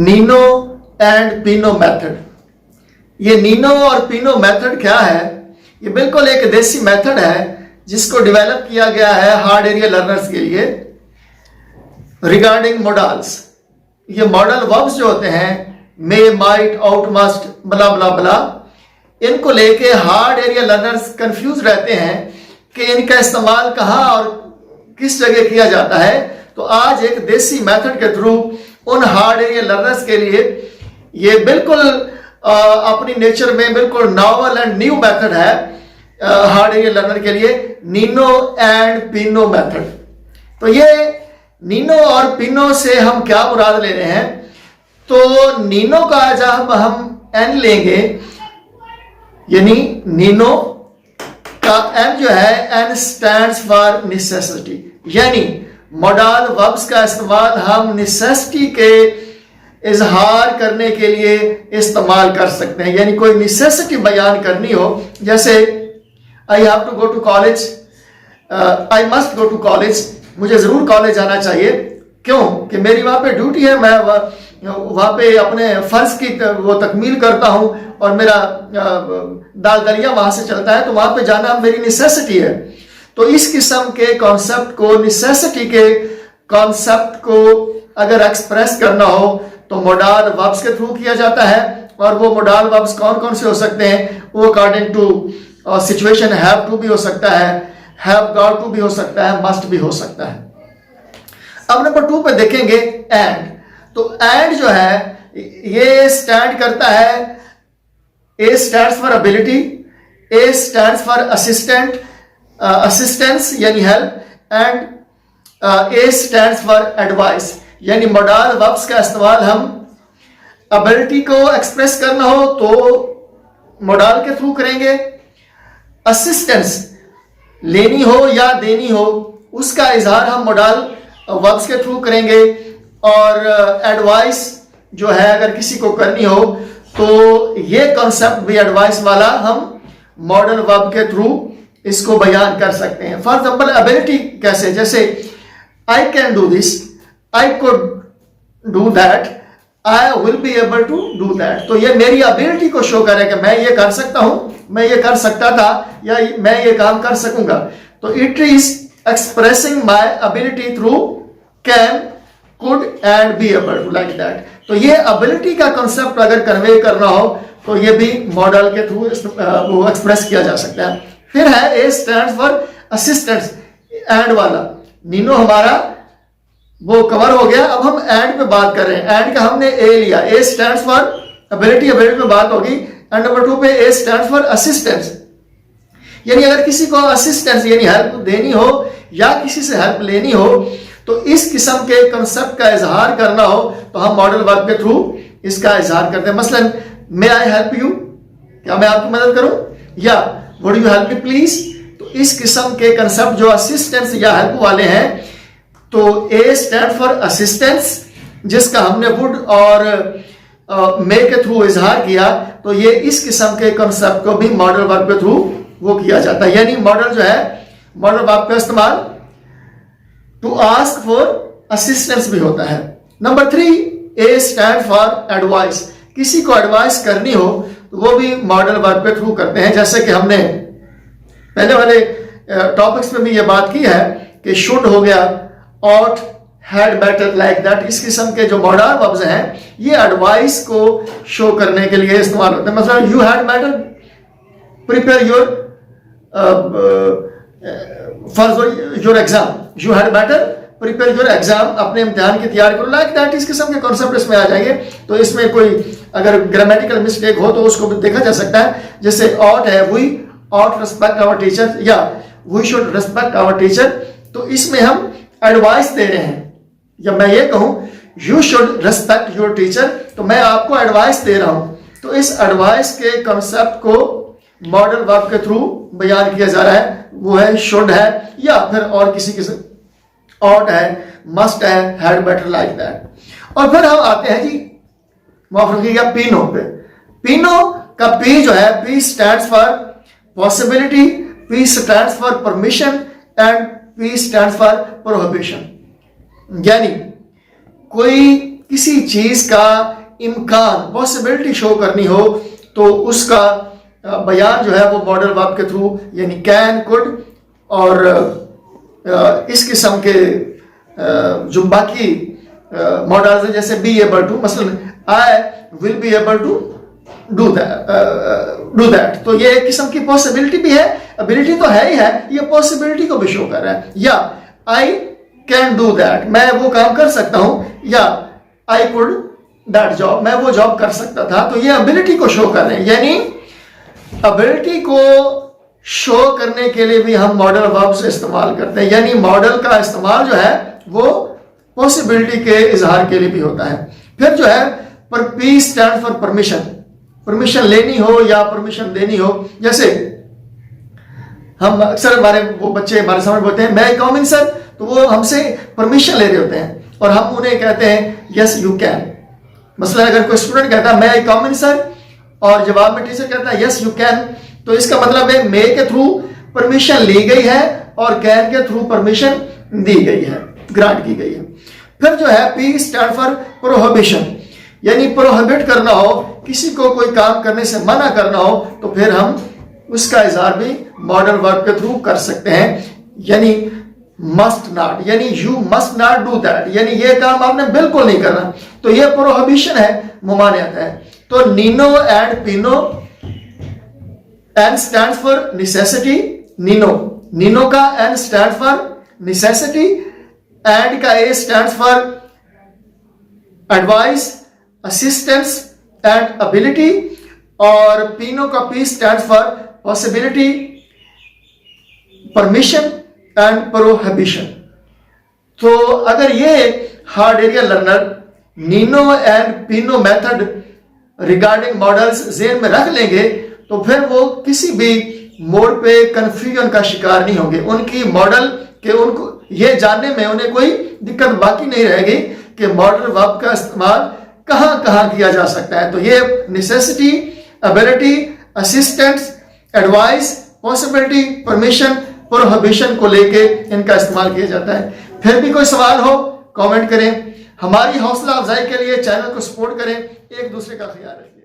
Nino and pinot method. ये nino और pino method क्या है? ये बिल्कुल एक देसी मेथड है जिसको डेवलप किया गया है हार्ड एरिया लर्नर्स के लिए रिगार्डिंग मॉडल्स। ये मॉडल वर्ब्स जो होते हैं मे, माइट, आउट, मस्ट, ब्ला ब्ला ब्ला, इनको लेके हार्ड एरिया लर्नर्स कंफ्यूज रहते हैं कि इनका इस्तेमाल कहाँ और किस जगह किया जाता है। तो आज एक देसी मेथड के थ्रू उन हार्ड एरिया लर्नर्स के लिए ये बिल्कुल अपनी नेचर में बिल्कुल नॉवल एंड न्यू मेथड है हार्ड एरिया लर्नर के लिए, नीनो एंड पिनो मेथड। तो ये नीनो और पिनो से हम क्या मुराद ले रहे हैं? तो नीनो का जब हम एन लेंगे, यानी नीनो का एन जो है, एन स्टैंड्स फॉर नेसेसिटी, यानी मॉडल वर्ब्स का इस्तेमाल हम नेसेसिटी के इजहार करने के लिए इस्तेमाल कर सकते हैं। यानी कोई नेसेसिटी बयान करनी हो, जैसे I have to go to college, I must go to college, मुझे जरूर कॉलेज आना चाहिए। क्यों? कि मेरी वहां पे ड्यूटी है, मैं वहां पे अपने फर्ज की वो तकमील करता हूं और मेरा दाल दरिया वहां से चलता है, तो वहां पे जाना मेरी नेसेसिटी है। तो इस किस्म के कॉन्सेप्ट को, नेसेसिटी के कॉन्सेप्ट को अगर एक्सप्रेस करना हो तो मॉडल वर्ब्स के थ्रू किया जाता है। और वो मॉडल वर्ब्स कौन कौन से हो सकते हैं? वो according to situation have to भी हो सकता है, हैव गॉट टू भी हो सकता है, मस्ट भी हो सकता है। अब नंबर 2 पे देखेंगे एंड। तो एंड जो है ये स्टैंड करता है, A stands for ability, A stands for assistance यानी help, and A stands for advice. यानी मॉडल वर्ब्स का इस्तेमाल हम एबिलिटी को एक्सप्रेस करना हो तो मॉडल के थ्रू करेंगे, असिस्टेंस लेनी हो या देनी हो उसका इजहार हम मॉडल वर्ब्स के थ्रू करेंगे, और एडवाइस जो है अगर किसी को करनी हो तो ये कॉन्सेप्ट भी एडवाइस वाला हम मॉडल वर्ब के थ्रू इसको बयान कर सकते हैं। फॉर एग्जांपल एबिलिटी कैसे? जैसे I can do this, I could do that, I will be able to do that. तो ये मेरी एबिलिटी को शो करे कि मैं ये कर सकता हूं, मैं ये कर सकता था, या मैं ये काम कर सकूंगा। तो it is expressing my ability through can, could and be able to, like that. तो ये एबिलिटी का कंसेप्ट अगर कन्वे करना हो तो ये भी मॉडल के थ्रू वो एक्सप्रेस किया जा सकता है। फिर है A stands for assistance, and वाला। नीनो हमारा वो कवर हो गया, अब हम एंड पे बात कर रहे हैं। एंड का हमने ए लिया, ए स्टैंड्स फॉर एबिलिटी, एबिलिटी में बात होगी। एंड नंबर 2 पे ए स्टैंड्स फॉर असिस्टेंस, यानी अगर किसी को असिस्टेंस यानी हेल्प देनी हो या किसी से हेल्प लेनी हो तो इस किस्म के कंसेप्ट का इजहार करना हो तो हम मॉडल वर्ब के थ्रू इसका इजहार करते हैं। मसलन मे आई हेल्प यू, क्या मैं आपकी मदद करूं, या would you help me please. तो इस किस्म के कंसेप्ट जो असिस्टेंस या हेल्प वाले हैं, तो ए स्टैंड फॉर असिस्टेंस जिसका हमने वुड और मे के थ्रू इजहार किया, तो ये इस किस्म के कंसेप्ट को भी मॉडल वर्ब के थ्रू वो किया जाता है। यानी मॉडल जो है, मॉडल वर्ब का इस्तेमाल टू आस्क फॉर असिस्टेंस भी होता है। Number 3, A stand for advice. किसी को एडवाइस करनी हो तो वो भी मॉडल वर्ब के थ्रू करते हैं। जैसे कि हमने पहले वाले टॉपिक्स में भी ये बात की है कि शुड हो गया, ought, had better, like that, इस किस्म के जो मॉडल वर्ब्स हैं ये एडवाइस को शो करने के लिए इस्तेमाल होते हैं। मतलब you had better prepare your for your exam, you had better prepare your exam, अपने इम्तिहान की तैयारी करो, लाइक दैट। इस किस्म के कॉन्सेप्ट इसमें आ जाएंगे। तो इसमें कोई अगर ग्रामेटिकल मिस्टेक हो तो उसको भी देखा जा सकता है। जैसे ought है, we ought respect our teacher, या we should respect our teacher। तो इसमें हम एडवाइस दे रहे हैं, या मैं ये कहूं you should respect your teacher, तो मैं आपको एडवाइस दे रहा हूं। तो इस एडवाइस के कॉन्सेप्ट को मॉडल वर्ब के थ्रू बयान किया जा रहा है। वो है शुड है, या फिर और किसी किस्म ought है, मस्ट है, हैड बेटर, लाइक दैट। और फिर हम आते हैं जी माफ रखिएगा पिनो पे। पिनो का पी जो है, P stands for possibility, P stands for permission, and P stands for prohibition। यानी कोई किसी चीज का इम्कान, पॉसिबिलिटी शो करनी हो तो उसका बयान जो है वो मॉडल वर्ब के थ्रू, यानी कैन, कुड और इस किस्म के जो बाकी मॉडल्स हैं जैसे बी एबल टू, मसलन I will be able to do that, तो ये एक किस्म की पॉसिबिलिटी भी है, एबिलिटी तो है ही है, ये पॉसिबिलिटी को भी शो कर रहा है। या आई कैन डू दैट, मैं वो काम कर सकता हूं, या आई कुड दैट जॉब, मैं वो जॉब कर सकता था, तो ये एबिलिटी को शो कर रहे हैं। यानी एबिलिटी को शो करने के लिए भी हम मॉडल वर्ब्स इस्तेमाल करते हैं, यानी मॉडल का इस्तेमाल जो है वो पॉसिबिलिटी के इजहार के लिए भी होता है। फिर जो है पर P stand for permission, permission लेनी हो या परमिशन देनी हो, जैसे हम अक्सर हमारे वो बच्चे हमारे सामने बोलते हैं मैं कम इन सर, तो वो हमसे परमिशन ले रहे होते हैं और हम उन्हें कहते हैं यस यू कैन। मसलन अगर कोई स्टूडेंट कहता है मैं कम इन सर और जवाब में टीचर कहता है यस यू कैन, तो इसका मतलब है मे के थ्रू परमिशन ली गई है और कैन के थ्रू परमिशन दी गई है, ग्रांट की गई है। फिर जो है पी स्टैंड फॉर प्रोहिबिशन, यानी प्रोहिबिट करना हो, किसी को कोई काम करने से मना करना हो, तो फिर हम उसका इजहार भी मॉडल वर्ब के थ्रू कर सकते हैं, यानी मस्ट नॉट, यानी you must not do that, यानी ये काम आपने बिल्कुल नहीं करना, तो ये प्रोहिबिशन है, मुमानियत है। तो NINO and PINO, N stand for necessity, NINO का N stand for necessity, and का A stand for advice, assistance and ability, और पिनो का P stand for possibility, permission and prohibition. तो अगर ये hard area learner NINO and pinot method regarding models ज़हन में रख लेंगे तो फिर वो किसी भी मोड पे कंफ्यूजन का शिकार नहीं होंगे। उनकी मॉडल के उनको ये जानने में उन्हें कोई दिक्कत बाकी नहीं रहेगी कि मॉडल वर्ब का इस्तेमाल कहां कहां किया जा सकता है। तो ये necessity, ability, assistance, advice, possibility, permission, prohibition को लेके इनका इस्तेमाल किया जाता है। फिर भी कोई सवाल हो कमेंट करें। हमारी हौसला अफजाई के लिए चैनल को सपोर्ट करें। एक दूसरे का ख्याल रखिए।